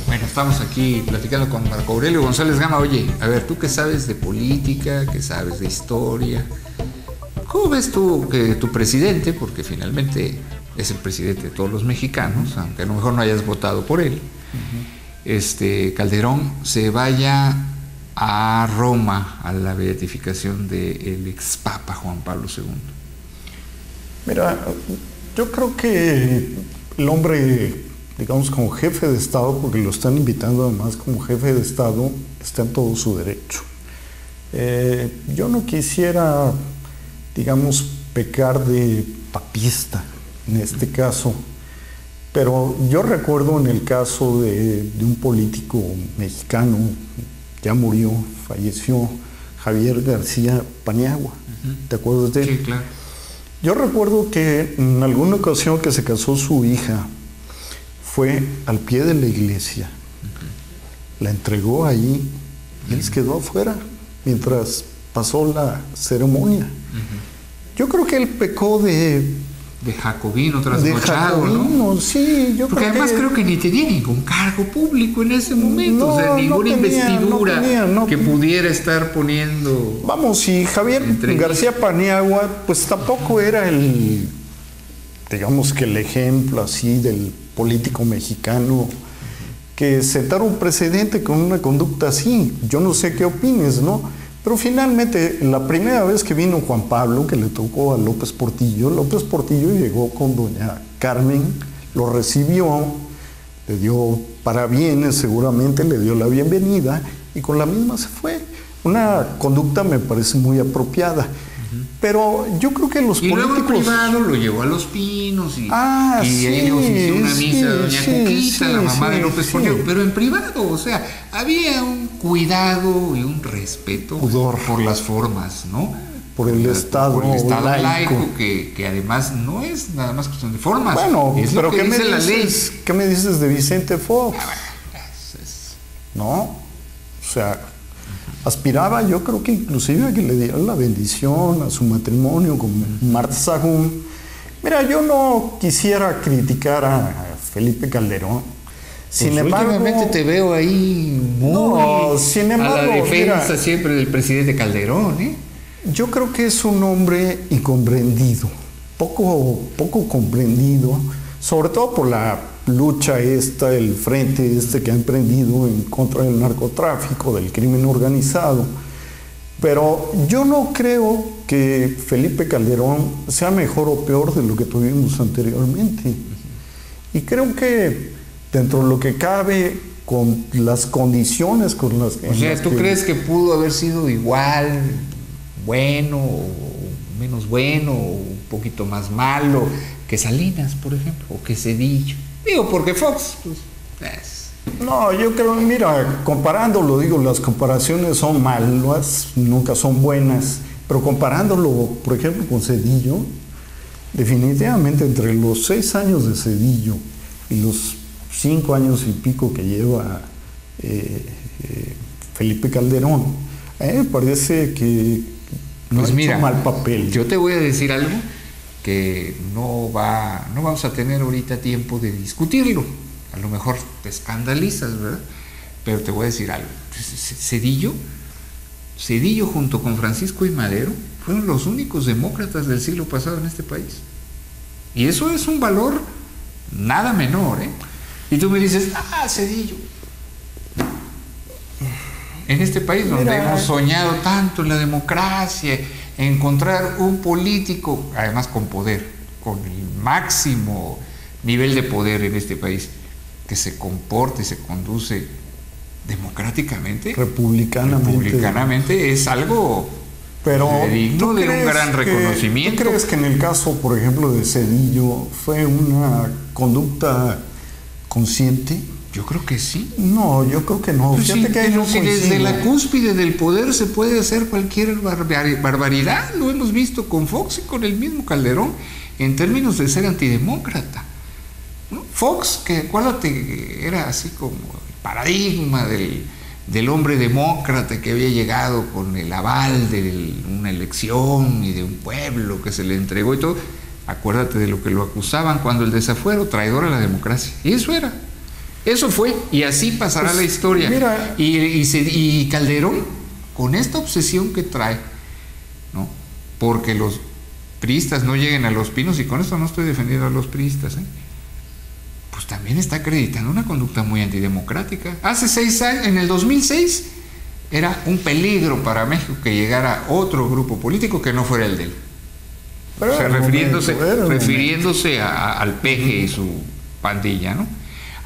Bueno, estamos aquí platicando con Marco Aurelio González Gama. Oye, a ver, tú que sabes de política, que sabes de historia, ¿cómo ves tú que tu presidente, porque finalmente es el presidente de todos los mexicanos, aunque a lo mejor no hayas votado por él, Calderón, se vaya a Roma a la beatificación del ex Papa Juan Pablo II? Mira, yo creo que el hombre, digamos, como jefe de Estado, porque lo están invitando además como jefe de Estado, está en todo su derecho. Yo no quisiera, digamos, pecar de papista en este caso, pero yo recuerdo en el caso de un político mexicano, ya murió, falleció, Javier García Paniagua. ¿Te acuerdas de él? Sí, claro. Yo recuerdo que en alguna ocasión que se casó su hija, fue al pie de la iglesia, la entregó ahí y él se quedó afuera mientras pasó la ceremonia. Yo creo que él pecó de jacobino trasnochado, ¿no? Sí, yo porque además creo que ni tenía ningún cargo público en ese momento, o sea, ninguna investidura que pudiera estar poniendo. Vamos, y Javier García Paniagua, pues tampoco era el, digamos que el ejemplo así del político mexicano que sentara un precedente con una conducta así. Yo no sé qué opines, ¿no? Pero finalmente, la primera vez que vino Juan Pablo, que le tocó a López Portillo llegó con doña Carmen, lo recibió, le dio parabienes, seguramente le dio la bienvenida, y con la misma se fue. Una conducta me parece muy apropiada. Pero yo creo que los políticos... Y luego en privado lo llevó a Los Pinos y ellos hicieron una misa a doña Cuquita, la mamá de López Portillo, pero en privado, o sea, había un cuidado y un respeto por las formas, ¿no? Por el Estado laico que además no es nada más cuestión de formas. Bueno, es pero lo que dice la ley. ¿Qué me dices de Vicente Fox? ¿No? O sea, aspiraba, yo creo que inclusive a que le dieran la bendición a su matrimonio con Marta Sahagún. Mira, yo no quisiera criticar a Felipe Calderón. Sin embargo, últimamente te veo ahí muy a la defensa siempre del presidente Calderón, ¿eh? Yo creo que es un hombre incomprendido, poco comprendido, sobre todo por la lucha el frente que ha emprendido en contra del narcotráfico, del crimen organizado. Pero yo no creo que Felipe Calderón sea mejor o peor de lo que tuvimos anteriormente. Y creo que dentro de lo que cabe, con las condiciones con las que... O sea, ¿tú crees que pudo haber sido igual, bueno, o menos bueno, o un poquito más malo que Salinas, por ejemplo, o que Zedillo? Digo, porque Fox, pues... No, yo creo, mira, comparándolo, las comparaciones son malas, nunca son buenas, pero comparándolo, por ejemplo, con Zedillo, definitivamente entre los 6 años de Zedillo y los 5 años y pico que lleva Felipe Calderón, me parece que no ha hecho mal papel. Yo te voy a decir algo que no vamos a tener ahorita tiempo de discutirlo. A lo mejor te escandalizas, ¿verdad? Pero te voy a decir algo. Zedillo junto con Francisco I. Madero fueron los únicos demócratas del siglo pasado en este país. Y eso es un valor nada menor, ¿eh? Y tú me dices, Zedillo. En este país donde hemos soñado tanto en la democracia, encontrar un político, además con poder, con el máximo nivel de poder en este país, que se comporte y se conduce democráticamente, republicanamente, es algo digno de un gran reconocimiento. ¿Tú crees que en el caso, por ejemplo, de Zedillo fue una conducta consciente? Yo creo que sí. No, yo creo que no. Pues fíjate que desde la cúspide del poder se puede hacer cualquier barbaridad. Lo hemos visto con Fox y con el mismo Calderón en términos de ser antidemócrata, ¿no? Fox, que acuérdate, era así como el paradigma del hombre demócrata que había llegado con el aval de una elección y de un pueblo que se le entregó y todo. Acuérdate de lo que lo acusaban cuando el desafuero, traidor a la democracia. Y eso era. Eso fue. Y así pasará pues, la historia. Mira, y Calderón, con esta obsesión que trae, ¿no? Porque los priistas no lleguen a Los Pinos, y con esto no estoy defendiendo a los priistas, pues también está acreditando una conducta muy antidemocrática. Hace 6 años, en el 2006, era un peligro para México que llegara otro grupo político que no fuera el de él. O sea, refiriéndose al Peje y su pandilla, ¿no?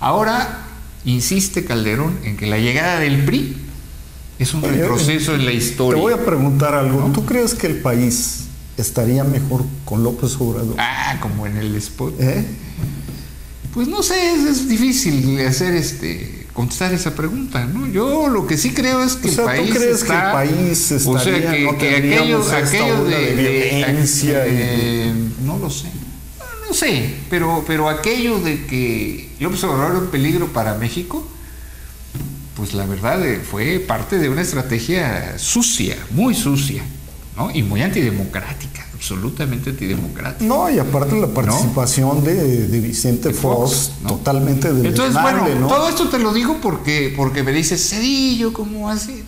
Ahora insiste Calderón en que la llegada del PRI es un retroceso en la historia. Te voy a preguntar algo. ¿No? ¿Tú crees que el país estaría mejor con López Obrador? Como en el spot. Pues no sé, es difícil contestar esa pregunta, ¿no? Yo lo que sí creo es que el país ¿tú crees que el país estaría, o sea, que aquello de violencia no lo sé. No sé, pero aquello de que López Obrador era un peligro para México, pues la verdad fue parte de una estrategia sucia, muy sucia, ¿no? Y muy antidemocrática, absolutamente antidemocrática. No, y aparte la participación, ¿no?, de Vicente Fox, ¿no?, totalmente deleznable. Entonces, bueno, ¿no? Todo esto te lo digo porque me dices, Zedillo, ¿cómo así?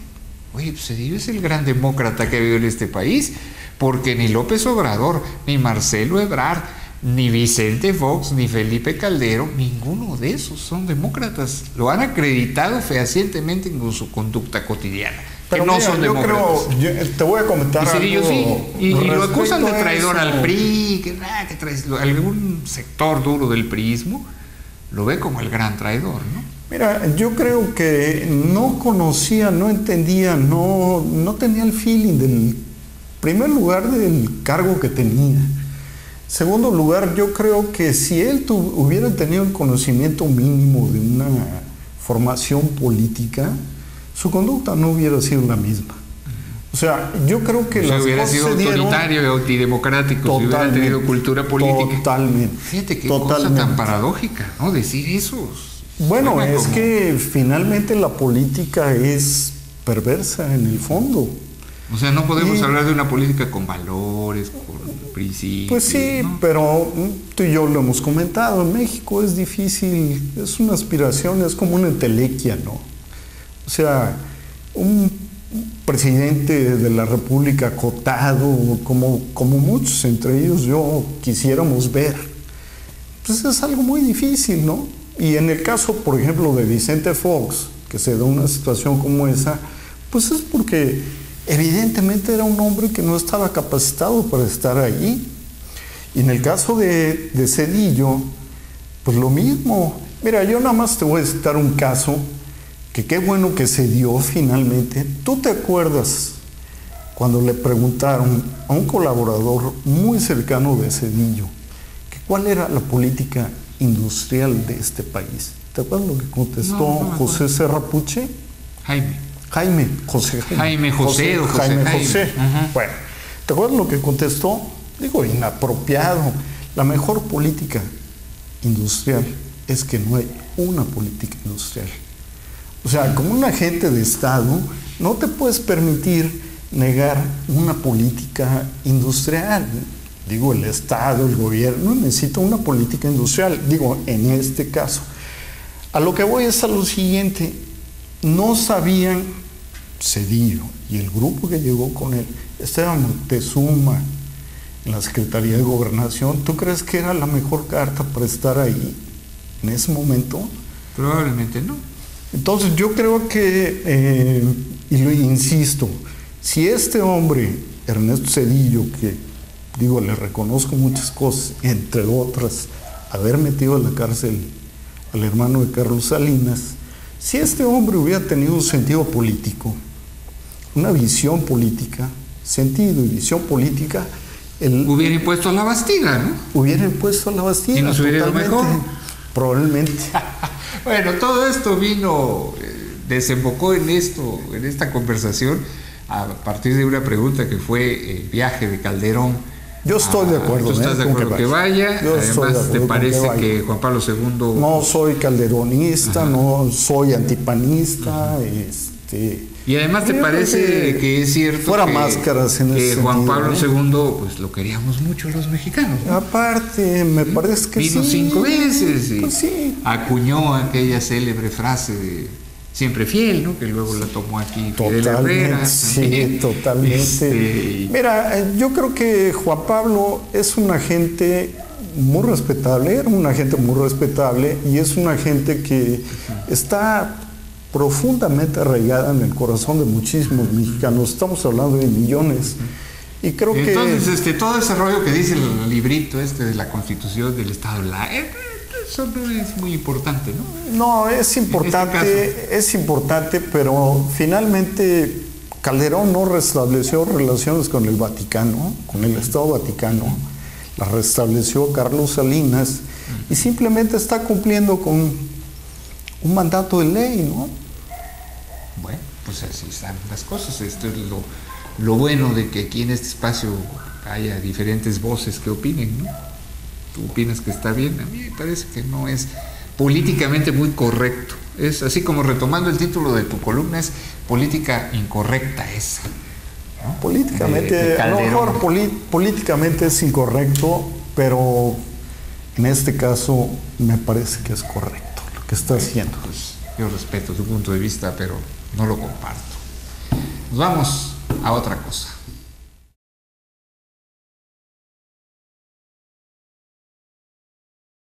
Oye, pues Zedillo es el gran demócrata que ha habido en este país, porque ni López Obrador, ni Marcelo Ebrard, ni Vicente Fox, ni Felipe Calderón, ninguno de esos son demócratas. Lo han acreditado fehacientemente en su conducta cotidiana. Pero que no mira, son demócratas. Te voy a comentar algo. Sí, y lo acusan de traidor al PRI, que algún sector duro del priismo lo ve como el gran traidor, ¿no? Mira, yo creo que no conocía, no entendía, no tenía el feeling del primer lugar del cargo que tenía. Segundo lugar, yo creo que si él hubiera tenido el conocimiento mínimo de una formación política, su conducta no hubiera sido la misma. O sea, yo creo que las hubiera cosas sido autoritario y antidemocrático, si hubiera tenido cultura política. Totalmente. Fíjate qué cosa tan paradójica, ¿no? Decir eso. Bueno, es que finalmente la política es perversa en el fondo. O sea, no podemos hablar de una política con valores, con principios. Pues sí, ¿no? Pero tú y yo lo hemos comentado, en México es difícil, es una aspiración, es como una entelequia, ¿no? O sea, un presidente de la República acotado, como muchos, entre ellos yo, quisiéramos ver, pues es algo muy difícil, ¿no? Y en el caso, por ejemplo, de Vicente Fox, que se da una situación como esa, pues es porque evidentemente era un hombre que no estaba capacitado para estar ahí. Y en el caso de Zedillo, pues lo mismo. Mira, yo nada más te voy a citar un caso que qué bueno que se dio finalmente. ¿Tú te acuerdas cuando le preguntaron a un colaborador muy cercano de Zedillo que cuál era la política industrial de este país? ¿Te acuerdas lo que contestó José Serra Puche? Jaime José. Bueno, ¿te acuerdas lo que contestó? Digo, inapropiado. La mejor política industrial es que no hay una política industrial. O sea, como un agente de Estado, no te puedes permitir negar una política industrial. Digo, el Estado, el gobierno necesita una política industrial. Digo, en este caso. A lo que voy es a lo siguiente. No sabían Zedillo y el grupo que llegó con él, Esteban Moctezuma en la Secretaría de Gobernación. ¿Tú crees que era la mejor carta para estar ahí en ese momento? Probablemente no. Entonces yo creo que, y lo insisto, si este hombre, Ernesto Zedillo, que digo, le reconozco muchas cosas, entre otras, haber metido a la cárcel al hermano de Carlos Salinas, si este hombre hubiera tenido un sentido político, una visión política, sentido y visión política, hubiera impuesto a la Bastida, ¿no? Hubiera impuesto a la Bastida. ¿Y nos hubiera ido mejor? Probablemente. Bueno, todo esto desembocó en esta conversación a partir de una pregunta que fue el viaje de Calderón. Yo estoy de acuerdo. ¿Tú estás de acuerdo que vaya? Además, ¿te parece que Juan Pablo II... No soy calderonista, no soy antipanista, Y además te parece que es cierto fuera máscaras en que ese Juan sentido, Pablo II pues lo queríamos mucho los mexicanos, ¿no? Aparte, me parece que vino sí. 5 veces y pues sí. acuñó aquella célebre frase de siempre fiel, ¿no? Que luego la tomó aquí Fidel Herrera. Sí, totalmente. Mira, yo creo que Juan Pablo es una gente muy respetable, era una gente muy respetable y es una gente que está profundamente arraigada en el corazón de muchísimos mexicanos. Estamos hablando de millones. Y creo que... Entonces, todo ese rollo que dice el librito de la Constitución del Estado, eso no es muy importante, ¿no? No, es importante, pero finalmente Calderón no restableció relaciones con el Vaticano, con el Estado Vaticano. Las restableció Carlos Salinas y simplemente está cumpliendo con un mandato de ley, ¿no? Bueno, pues así están las cosas. Esto es lo bueno de que aquí en este espacio haya diferentes voces que opinen, ¿no? Tú opinas que está bien, a mí me parece que no es políticamente muy correcto. Es así como retomando el título de tu columna, es política incorrecta esa, ¿no? Políticamente, a lo mejor políticamente es incorrecto, pero en este caso me parece que es correcto lo que está haciendo. Pues yo respeto tu punto de vista, pero no lo comparto. Nos vamos a otra cosa.